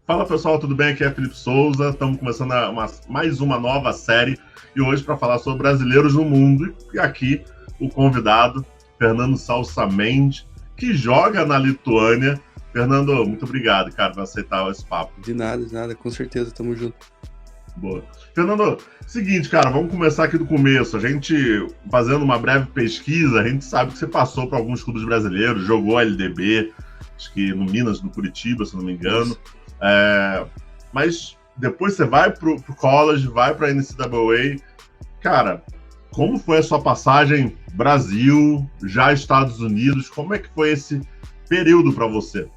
Fala pessoal, tudo bem? Aqui é Felipe Souza. Estamos começando mais uma nova série e hoje para falar sobre brasileiros no mundo. E aqui o convidado, Fernando Salsamendi, que joga na Lituânia. Fernando, muito obrigado, cara, por aceitar esse papo. De nada, com certeza, tamo junto. Boa. Fernando, seguinte, cara, vamos começar aqui do começo. A gente, fazendo uma breve pesquisa, a gente sabe que você passou por alguns clubes brasileiros, jogou LDB, acho que no Minas, no Curitiba, se não me engano. Mas depois você vai pro college, vai pra NCAA. Cara, como foi a sua passagem Brasil, já Estados Unidos? Como é que foi esse período para você?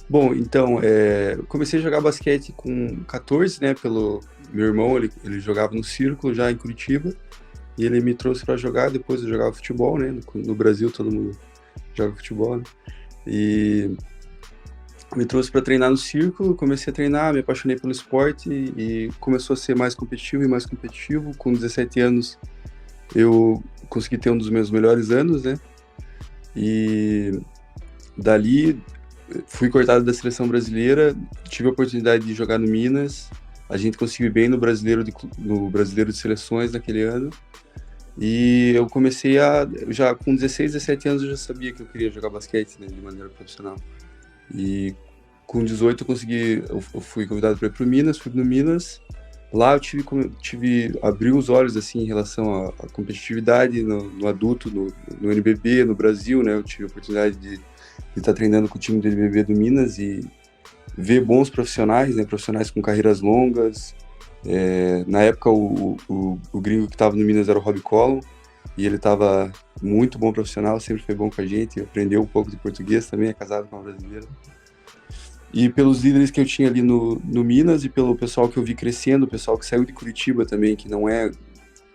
Bom, então, eu comecei a jogar basquete com 14, né, pelo meu irmão, ele jogava no Círculo já em Curitiba, e ele me trouxe para jogar, depois eu jogava futebol, né, no Brasil todo mundo joga futebol, né, e me trouxe para treinar no Círculo, comecei a treinar, me apaixonei pelo esporte e começou a ser mais competitivo e mais competitivo. Com 17 anos eu consegui ter um dos meus melhores anos, né, e dali fui cortado da seleção brasileira, tive a oportunidade de jogar no Minas, a gente conseguiu ir bem no brasileiro de seleções naquele ano, e eu comecei já com 16, 17 anos eu já sabia que eu queria jogar basquete, né, de maneira profissional. E com 18 eu fui convidado para ir para o Minas, fui no Minas, lá eu abriu os olhos assim em relação à competitividade no adulto, no NBB, no Brasil, né, eu tive a oportunidade de estar treinando com o time do NBB do Minas e ver bons profissionais, né, profissionais com carreiras longas. Na época o gringo que estava no Minas era o Rob Collum, e ele estava muito bom profissional, sempre foi bom com a gente, aprendeu um pouco de português também, é casado com uma brasileira. E pelos líderes que eu tinha ali no Minas e pelo pessoal que eu vi crescendo, o pessoal que saiu de Curitiba também, que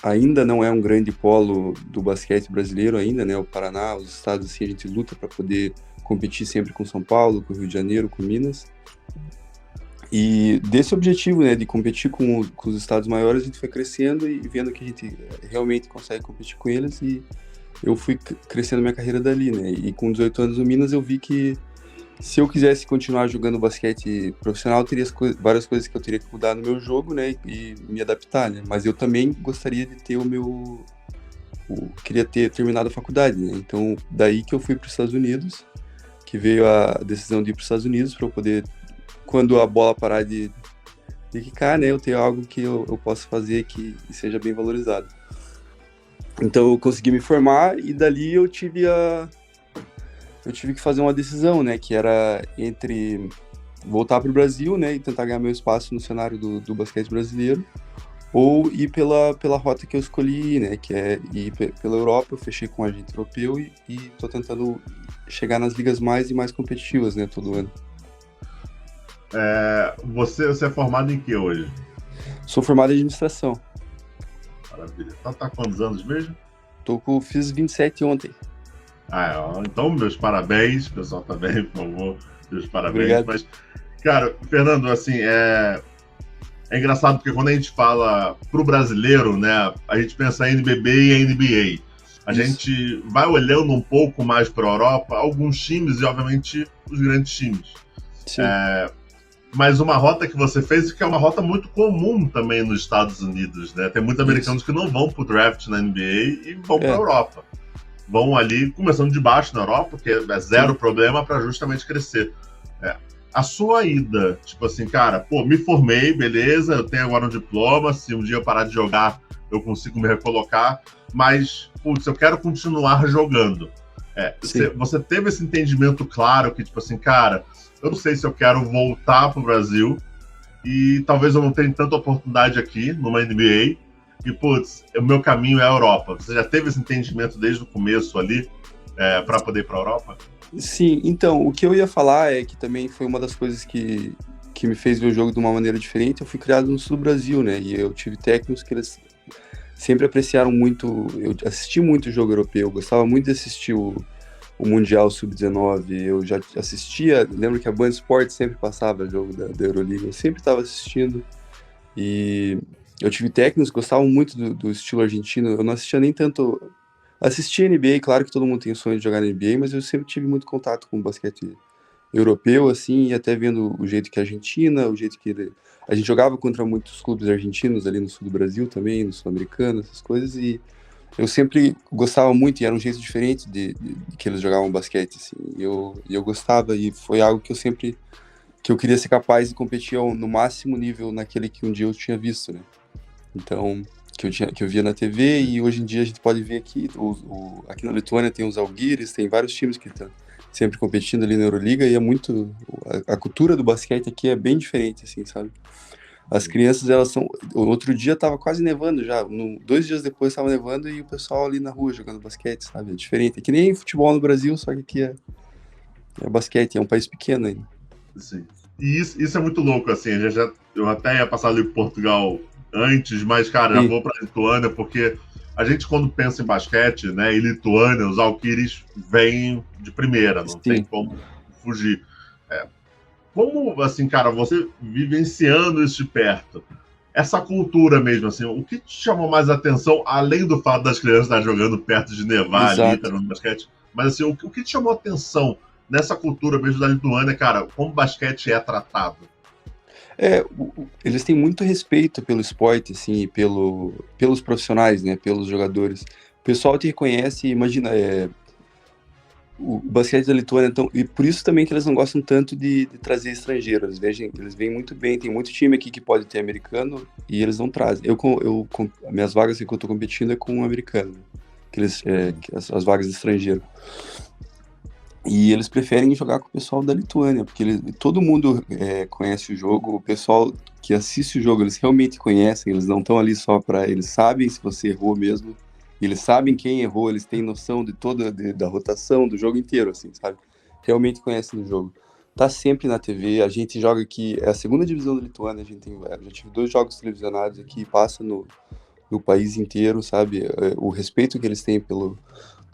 ainda não é um grande polo do basquete brasileiro ainda, né, o Paraná, os estados assim, a gente luta para poder competir sempre com São Paulo, com Rio de Janeiro, com Minas. E desse objetivo, né, de competir com os estados maiores, a gente foi crescendo e vendo que a gente realmente consegue competir com eles, e eu fui crescendo minha carreira dali, né, e com 18 anos no Minas eu vi que se eu quisesse continuar jogando basquete profissional, teria várias coisas que eu teria que mudar no meu jogo, né, e me adaptar, né, mas eu também gostaria de ter queria ter terminado a faculdade, né, então daí que eu fui para os Estados Unidos, que veio a decisão de ir para os Estados Unidos para eu poder, quando a bola parar de quicar, né, eu ter algo que eu possa fazer que seja bem valorizado. Então eu consegui me formar e dali eu tive que fazer uma decisão, né, que era entre voltar para o Brasil, né, e tentar ganhar meu espaço no cenário do basquete brasileiro, ou ir pela rota que eu escolhi, né, que é ir pela Europa. Eu fechei com um agente europeu e tô tentando chegar nas ligas mais e mais competitivas, né, todo ano. Você é formado em que hoje? Sou formado em administração. Maravilha. Tá quantos anos mesmo? Fiz 27 ontem. Então, meus parabéns, o pessoal também, por favor, meus parabéns. Obrigado. Mas, cara, Fernando, assim, é engraçado porque quando a gente fala pro brasileiro, né, a gente pensa em NBB e NBA. A gente vai olhando um pouco mais para a Europa, alguns times e, obviamente, os grandes times. Sim. Mas uma rota que você fez, que é uma rota muito comum também nos Estados Unidos, né? Tem muitos americanos que não vão pro draft na NBA e vão para a Europa. Vão ali, começando de baixo na Europa, porque é zero problema para justamente crescer. A sua ida, tipo assim, cara, me formei, beleza, eu tenho agora um diploma, se um dia eu parar de jogar, eu consigo me recolocar, mas, putz, eu quero continuar jogando. Você teve esse entendimento claro que, tipo assim, cara, eu não sei se eu quero voltar pro Brasil e talvez eu não tenha tanta oportunidade aqui numa NBA e, putz, o meu caminho é a Europa. Você já teve esse entendimento desde o começo ali para poder ir pra Europa? Sim, então, o que eu ia falar é que também foi uma das coisas que me fez ver o jogo de uma maneira diferente. Eu fui criado no sul do Brasil, né, e eu tive técnicos que eles sempre apreciaram muito, eu assisti muito jogo europeu, eu gostava muito de assistir o Mundial Sub-19, eu já assistia, lembro que a Band Sport sempre passava jogo da Euroliga, eu sempre estava assistindo, e eu tive técnicos que gostavam muito do estilo argentino. Eu não assistia nem tanto, assistia NBA, claro que todo mundo tem o sonho de jogar na NBA, mas eu sempre tive muito contato com o basquete europeu, assim, e até vendo o jeito que a Argentina, o jeito que a gente jogava contra muitos clubes argentinos ali no sul do Brasil também, no sul-americano, essas coisas, e eu sempre gostava muito, e era um jeito diferente de que eles jogavam basquete, assim, e eu gostava, e foi algo que eu sempre, que eu queria ser capaz de competir no máximo nível naquele que um dia eu tinha visto, né? Então, que eu via na TV, e hoje em dia a gente pode ver aqui, aqui na Lituânia tem os Žalgiris, tem vários times que estão sempre competindo ali na Euroliga, e é muito, a cultura do basquete aqui é bem diferente, assim, sabe? As crianças, elas são, o outro dia tava quase nevando já, 2 dias depois tava nevando, e o pessoal ali na rua jogando basquete, sabe? É diferente, é que nem futebol no Brasil, só que aqui é basquete, é um país pequeno ainda. Sim. E isso é muito louco, assim. Eu até ia passar ali por Portugal antes, mas, cara, já Sim, vou pra Lituânia, porque a gente, quando pensa em basquete, né, em Lituânia, os Žalgiris vêm de primeira, não tem sim. como fugir. É, como, assim, cara, você vivenciando isso de perto, essa cultura mesmo, assim, o que te chamou mais atenção, além do fato das crianças estar jogando perto de nevar ali, Exato. tá no basquete, mas, assim, o que te chamou atenção nessa cultura mesmo da Lituânia, cara, como o basquete é tratado? Eles têm muito respeito pelo esporte, assim, e pelos profissionais, né, pelos jogadores. O pessoal te reconhece, imagina, o basquete da Lituânia, então, e por isso também que eles não gostam tanto de trazer estrangeiros. Eles veem muito bem, tem muito time aqui que pode ter americano e eles não trazem. Minhas vagas que eu tô competindo é com um americano, que as vagas de estrangeiro. E eles preferem jogar com o pessoal da Lituânia, porque todo mundo conhece o jogo, o pessoal que assiste o jogo, eles realmente conhecem, eles não estão ali só para. Eles sabem se você errou mesmo, eles sabem quem errou, eles têm noção de toda da rotação, do jogo inteiro, assim, sabe? Realmente conhecem o jogo. Tá sempre na TV, a gente joga aqui, é a segunda divisão da Lituânia, eu já tive 2 jogos televisionados aqui, passa no país inteiro, sabe? O respeito que eles têm pelo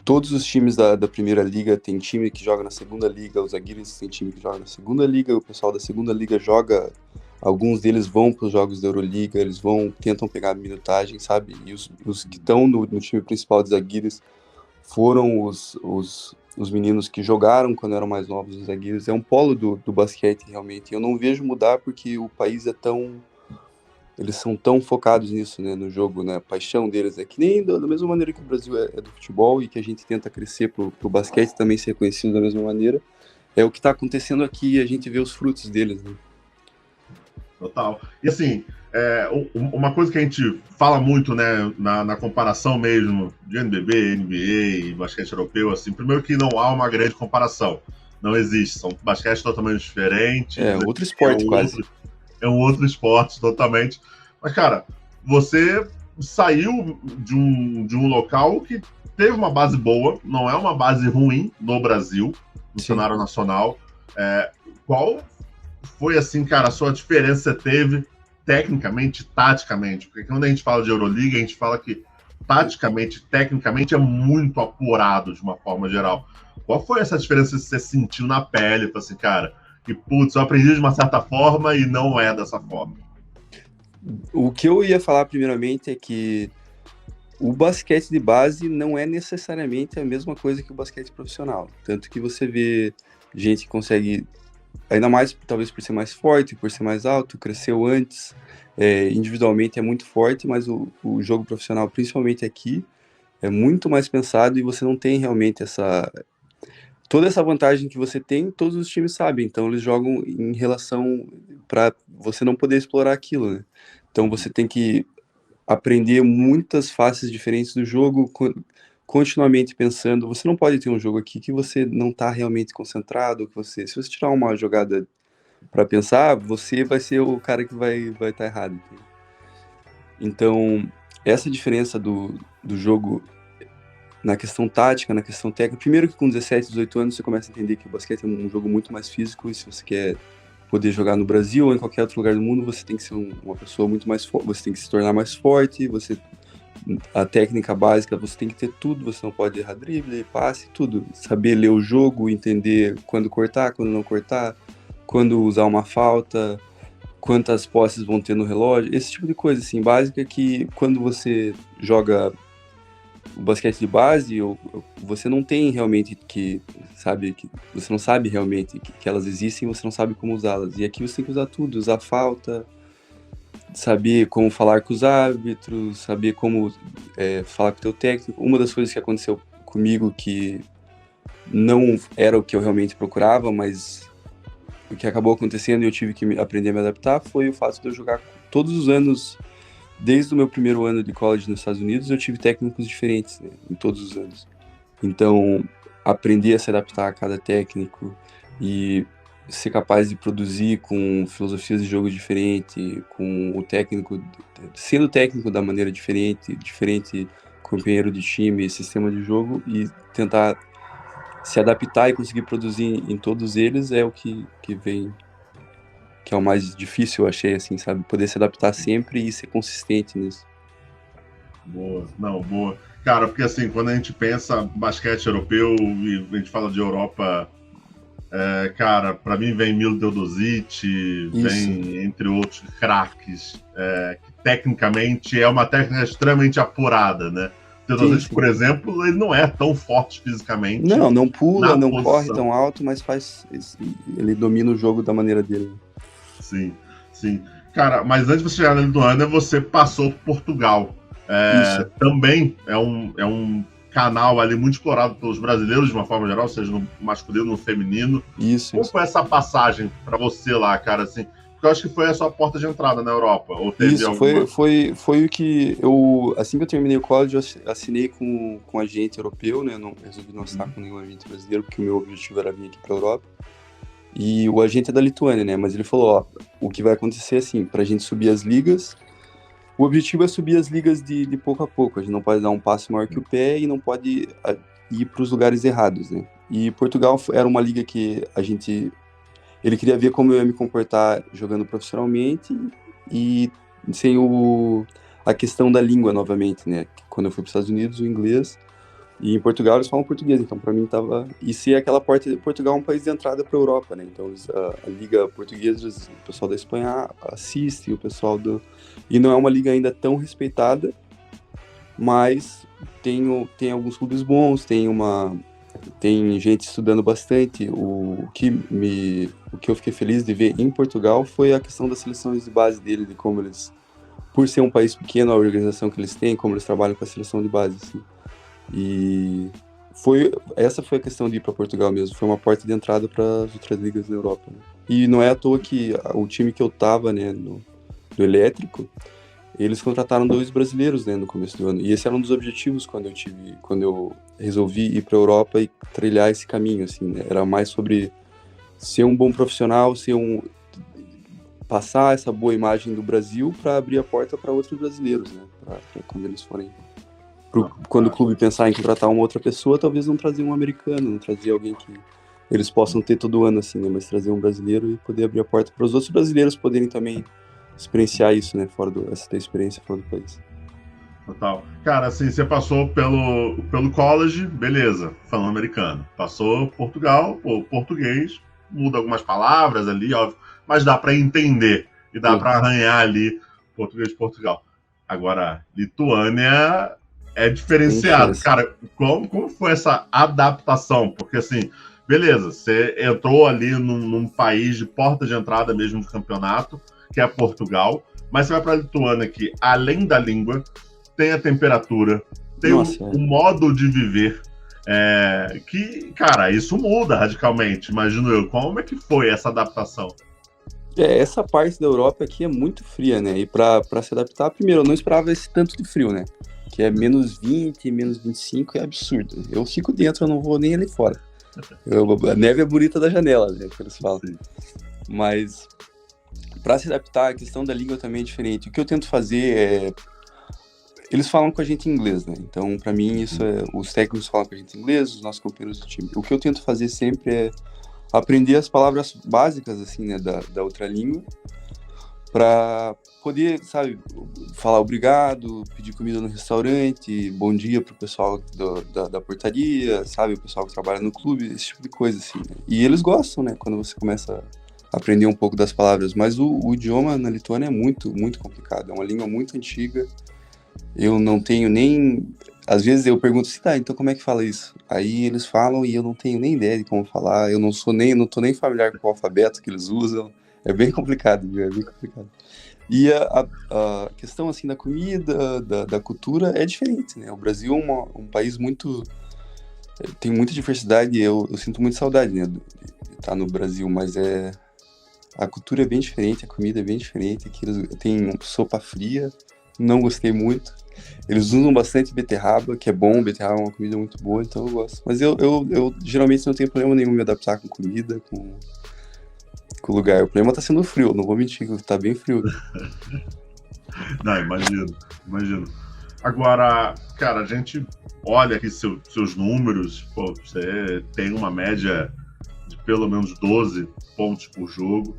todos os times da Primeira Liga, tem time que joga na Segunda Liga, os Žalgiris tem time que joga na Segunda Liga, o pessoal da Segunda Liga joga, alguns deles vão para os jogos da Euroliga, eles tentam pegar minutagem, sabe? E os que estão no time principal dos Žalgiris foram os meninos que jogaram quando eram mais novos, os Žalgiris. É um polo do basquete, realmente. Eu não vejo mudar porque o país eles são tão focados nisso, né, no jogo, né, a paixão deles é que nem da mesma maneira que o Brasil é do futebol e que a gente tenta crescer pro basquete também ser reconhecido da mesma maneira, é o que está acontecendo aqui e a gente vê os frutos deles, né. Total. E assim, uma coisa que a gente fala muito, né, na comparação mesmo de NBB, NBA e basquete europeu, assim, primeiro que não há uma grande comparação. Não existe. São basquetes totalmente diferentes. Outro É esporte um quase. outro, é um outro esporte totalmente. Mas, cara, você saiu de um local que teve uma base boa, não é uma base ruim no Brasil, no Sim. cenário nacional. Qual foi, assim, cara, a sua diferença que você teve tecnicamente, taticamente? Porque quando a gente fala de Euroliga, a gente fala que taticamente, tecnicamente, é muito apurado de uma forma geral. Qual foi essa diferença que você sentiu na pele? Assim, cara, que, putz, eu aprendi de uma certa forma e não é dessa forma. O que eu ia falar primeiramente é que o basquete de base não é necessariamente a mesma coisa que o basquete profissional. Tanto que você vê gente que consegue, ainda mais talvez por ser mais forte, por ser mais alto, cresceu antes, individualmente é muito forte, mas o jogo profissional, principalmente aqui, é muito mais pensado e você não tem realmente toda essa vantagem que você tem, todos os times sabem, então eles jogam em relação para você não poder explorar aquilo, né? Então você tem que aprender muitas faces diferentes do jogo, continuamente pensando. Você não pode ter um jogo aqui que você não está realmente concentrado, se você tirar uma jogada para pensar, você vai ser o cara que vai estar errado. Entendeu? Então, essa diferença do jogo na questão tática, na questão técnica, primeiro que com 17, 18 anos você começa a entender que o basquete é um jogo muito mais físico, e se você quer poder jogar no Brasil ou em qualquer outro lugar do mundo, você tem que ser uma pessoa muito mais forte, você tem que se tornar mais forte, a técnica básica, você tem que ter tudo, você não pode errar drible, passe, tudo. Saber ler o jogo, entender quando cortar, quando não cortar, quando usar uma falta, quantas posses vão ter no relógio, esse tipo de coisa, assim, básica que quando você joga o basquete de base, você não tem realmente você não sabe realmente que elas existem, você não sabe como usá-las. E aqui você tem que usar tudo, usar falta, saber como falar com os árbitros, saber como falar com o teu técnico. Uma das coisas que aconteceu comigo que não era o que eu realmente procurava, mas o que acabou acontecendo e eu tive que aprender a me adaptar foi o fato de eu jogar todos os anos. Desde o meu primeiro ano de college nos Estados Unidos, eu tive técnicos diferentes, né, em todos os anos. Então, aprender a se adaptar a cada técnico e ser capaz de produzir com filosofias de jogo diferente, com o técnico, sendo técnico da maneira diferente companheiro de time, sistema de jogo, e tentar se adaptar e conseguir produzir em todos eles é o que vem, que é o mais difícil, eu achei, assim, sabe? Poder se adaptar sempre e ser consistente nisso. Boa, não, boa. Cara, porque assim, quando a gente pensa basquete europeu e a gente fala de Europa, cara, pra mim vem Milo Teodosic, vem, entre outros, craques, que tecnicamente é uma técnica extremamente apurada, né? O Teodosic, por exemplo, ele não é tão forte fisicamente. Não pula, não corre tão alto, mas ele domina o jogo da maneira dele. Sim, sim. Cara, mas antes de você chegar na Lituânia, você passou por Portugal. Também é um canal ali muito explorado pelos brasileiros, de uma forma geral, seja no masculino, no feminino. Como foi essa passagem para você lá, cara? Assim, porque eu acho que foi a sua porta de entrada na Europa. Ou teve alguma... foi o que eu... Assim que eu terminei o college, eu assinei com um agente europeu, né? Eu não resolvi não assinar com nenhum agente brasileiro, porque o meu objetivo era vir aqui para a Europa. E o agente é da Lituânia, né? Mas ele falou, o que vai acontecer é assim, pra gente subir as ligas, o objetivo é subir as ligas de pouco a pouco. A gente não pode dar um passo maior que o pé e não pode ir para os lugares errados, né? E Portugal era uma liga que ele queria ver como eu ia me comportar jogando profissionalmente e sem a questão da língua novamente, né? Quando eu fui para os Estados Unidos, o inglês. E em Portugal eles falam português, então para mim tava... E se aquela porta de Portugal é um país de entrada para a Europa, né? Então a Liga Portuguesa, o pessoal da Espanha assiste, o pessoal do... E não é uma liga ainda tão respeitada, mas tem alguns clubes bons, tem gente estudando bastante. O que eu fiquei feliz de ver em Portugal foi a questão das seleções de base dele, de como eles, por ser um país pequeno, a organização que eles têm, como eles trabalham com a seleção de base, assim. E essa foi a questão de ir para Portugal mesmo, foi uma porta de entrada para as outras ligas da Europa, né? E não é à toa que o time que eu tava, né, do Elétrico, eles contrataram 2 brasileiros, né, no começo do ano, e esse era um dos objetivos quando eu resolvi ir para a Europa e trilhar esse caminho, assim, né? Era mais sobre ser um bom profissional, passar essa boa imagem do Brasil para abrir a porta para outros brasileiros, né, para quando eles forem... Quando o clube pensar em contratar uma outra pessoa, talvez não trazer um americano, não trazer alguém que eles possam ter todo ano, assim, né? Mas trazer um brasileiro e poder abrir a porta para os outros brasileiros poderem também experienciar isso, né? Essa experiência fora do país. Total. Cara, assim, você passou pelo college, beleza, falando americano. Passou Portugal, português, muda algumas palavras ali, óbvio, mas dá para entender e dá para arranhar ali português de Portugal. Agora, Lituânia... é diferenciado. Cara, como foi essa adaptação? Porque, assim, beleza, você entrou ali num país de porta de entrada mesmo do campeonato, que é Portugal, mas você vai para a Lituânia que, além da língua, tem a temperatura, tem o modo de viver, que, cara, isso muda radicalmente, imagino eu. Como é que foi essa adaptação? Essa parte da Europa aqui é muito fria, né? E para se adaptar, primeiro, eu não esperava esse tanto de frio, né? Que é menos 20, menos 25, é absurdo. Eu fico dentro, eu não vou nem ali fora. A neve é bonita da janela, né, que eles falam. Mas, para se adaptar, a questão da língua também é diferente. O que eu tento fazer é... Eles falam com a gente em inglês, né? Então, para mim, os técnicos falam com a gente em inglês, os nossos companheiros do time. O que eu tento fazer sempre é aprender as palavras básicas, assim, né, da outra língua, para poder, sabe, falar obrigado, pedir comida no restaurante, bom dia pro pessoal da portaria, sabe, o pessoal que trabalha no clube, esse tipo de coisa, assim, né? E eles gostam, né, quando você começa a aprender um pouco das palavras, mas o idioma na Lituânia é muito, muito complicado, é uma língua muito antiga, eu não tenho nem... às vezes eu pergunto assim, tá, então como é que fala isso? Aí eles falam e eu não tenho nem ideia de como falar, eu não tô nem familiar com o alfabeto que eles usam. É bem complicado, viu? É bem complicado. E a questão, assim, da comida, da cultura é diferente, né? O Brasil é um país muito... Tem muita diversidade e eu sinto muita saudade, né, de estar no Brasil, mas a cultura é bem diferente, a comida é bem diferente. Aqui tem sopa fria, não gostei muito. Eles usam bastante beterraba, que é bom, beterraba é uma comida muito boa, então eu gosto. Mas eu geralmente não tenho problema nenhum em me adaptar com comida, com o lugar. O problema tá sendo frio, não vou mentir, tá bem frio. Não, imagino. Agora, cara, a gente olha aqui seus números, pô, você tem uma média de pelo menos 12 pontos por jogo.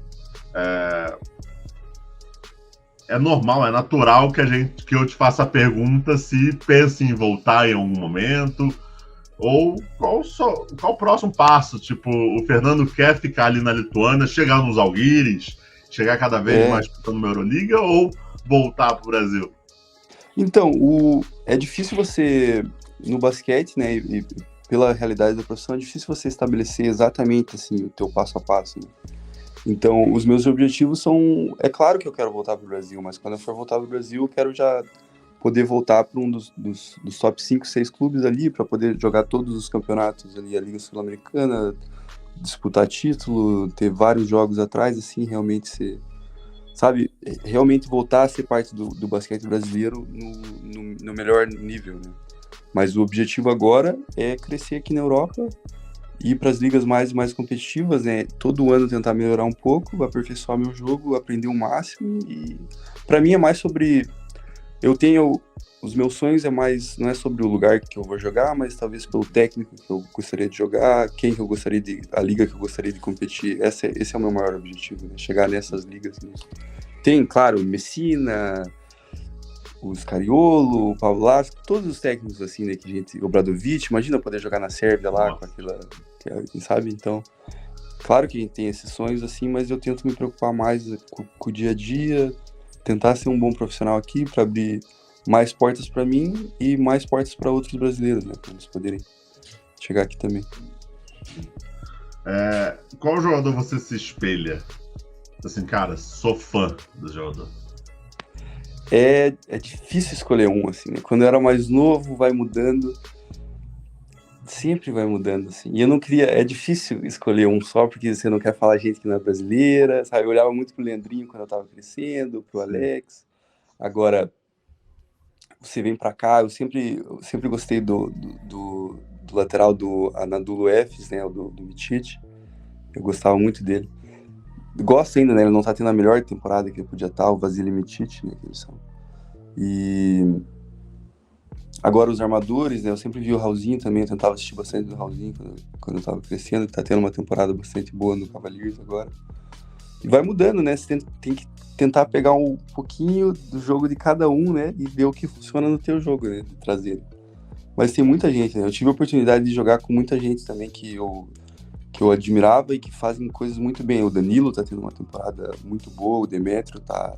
É normal, é natural que eu te faça a pergunta se pensa em voltar em algum momento, ou qual o próximo passo. Tipo, o Fernando quer ficar ali na Lituânia, chegar nos Žalgiris, chegar cada vez mais disputando uma Euroliga, ou voltar pro Brasil? Então, é difícil você, no basquete, né, e pela realidade da profissão, é difícil você estabelecer exatamente, assim, o teu passo a passo, né? Então, os meus objetivos são... É claro que eu quero voltar para o Brasil, mas quando eu for voltar para o Brasil, eu quero já poder voltar para um dos top 5, 6 clubes ali, para poder jogar todos os campeonatos ali, a Liga Sul-Americana, disputar título, ter vários jogos atrás, assim, realmente ser... Sabe, realmente voltar a ser parte do basquete brasileiro no melhor nível, né? Mas o objetivo agora é crescer aqui na Europa, ir para as ligas mais competitivas, né? Todo ano tentar melhorar um pouco, aperfeiçoar meu jogo, aprender o máximo. E para mim é mais sobre... Os meus sonhos não é sobre o lugar que eu vou jogar, mas talvez pelo técnico que eu gostaria de jogar, a liga que eu gostaria de competir. Esse é o meu maior objetivo, né? Chegar nessas ligas. Né? Tem, claro, Messina, o Scariolo, o Pavlo Lasco, todos os técnicos, assim, né, o Obradovic, imagina poder jogar na Sérvia lá, com aquela, sabe? Então, claro que a gente tem esses sonhos, assim, mas eu tento me preocupar mais com o dia a dia, tentar ser um bom profissional aqui para abrir mais portas para mim e mais portas para outros brasileiros, né, para eles poderem chegar aqui também. Qual jogador você se espelha? Assim, cara, sou fã do jogador. É difícil escolher um, assim, né? Quando eu era mais novo, vai mudando. Sempre vai mudando, assim. E eu não queria... É difícil escolher um só, porque você não quer falar gente que não é brasileira, sabe? Eu olhava muito pro Leandrinho quando eu tava crescendo, pro Alex. Agora, você vem pra cá, eu sempre gostei do lateral do Anadolu Efes, né? Do Micic. Eu gostava muito dele. Gosto ainda, né? Ele não tá tendo a melhor temporada que ele podia estar, o Vasily Micic, né? Que eles são. E agora os armadores, né? Eu sempre vi o Raulzinho também, eu tentava assistir bastante do Raulzinho quando eu tava crescendo, que tá tendo uma temporada bastante boa no Cavaliers agora. E vai mudando, né? Você tem que tentar pegar um pouquinho do jogo de cada um, né? E ver o que funciona no teu jogo, né? De trazer. Mas tem muita gente, né? Eu tive a oportunidade de jogar com muita gente também que eu admirava e que fazem coisas muito bem. O Danilo tá tendo uma temporada muito boa, o Demetrio tá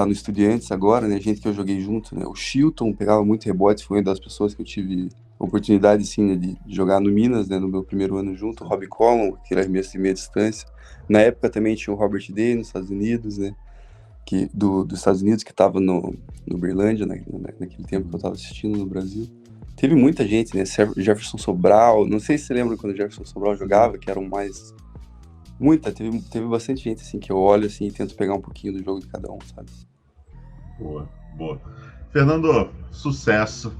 no Estudiantes agora, né? Gente que eu joguei junto, né? O Chilton pegava muito rebote, foi uma das pessoas que eu tive oportunidade, assim, né, de jogar no Minas, né? No meu primeiro ano junto. O Robbie Collum, aquele arremesso de meia distância. Na época também tinha o Robert Day nos Estados Unidos, né? Dos Estados Unidos, que tava no Uberlândia, naquele tempo que eu tava assistindo no Brasil. Teve muita gente, né? Jefferson Sobral, não sei se você lembra quando o Jefferson Sobral jogava, que eram mais... Teve bastante gente, assim, que eu olho, assim, e tento pegar um pouquinho do jogo de cada um, sabe? Boa. Fernando, sucesso.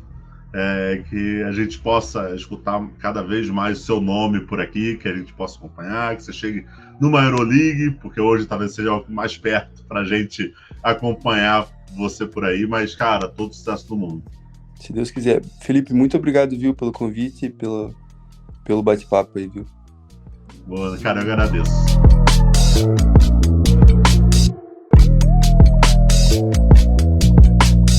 Que a gente possa escutar cada vez mais o seu nome por aqui, que a gente possa acompanhar, que você chegue numa Euroleague, porque hoje talvez seja algo mais perto pra gente acompanhar você por aí, mas, cara, todo sucesso do mundo. Se Deus quiser. Felipe, muito obrigado, viu, pelo convite e pelo bate-papo aí, viu? Boa, cara, eu agradeço.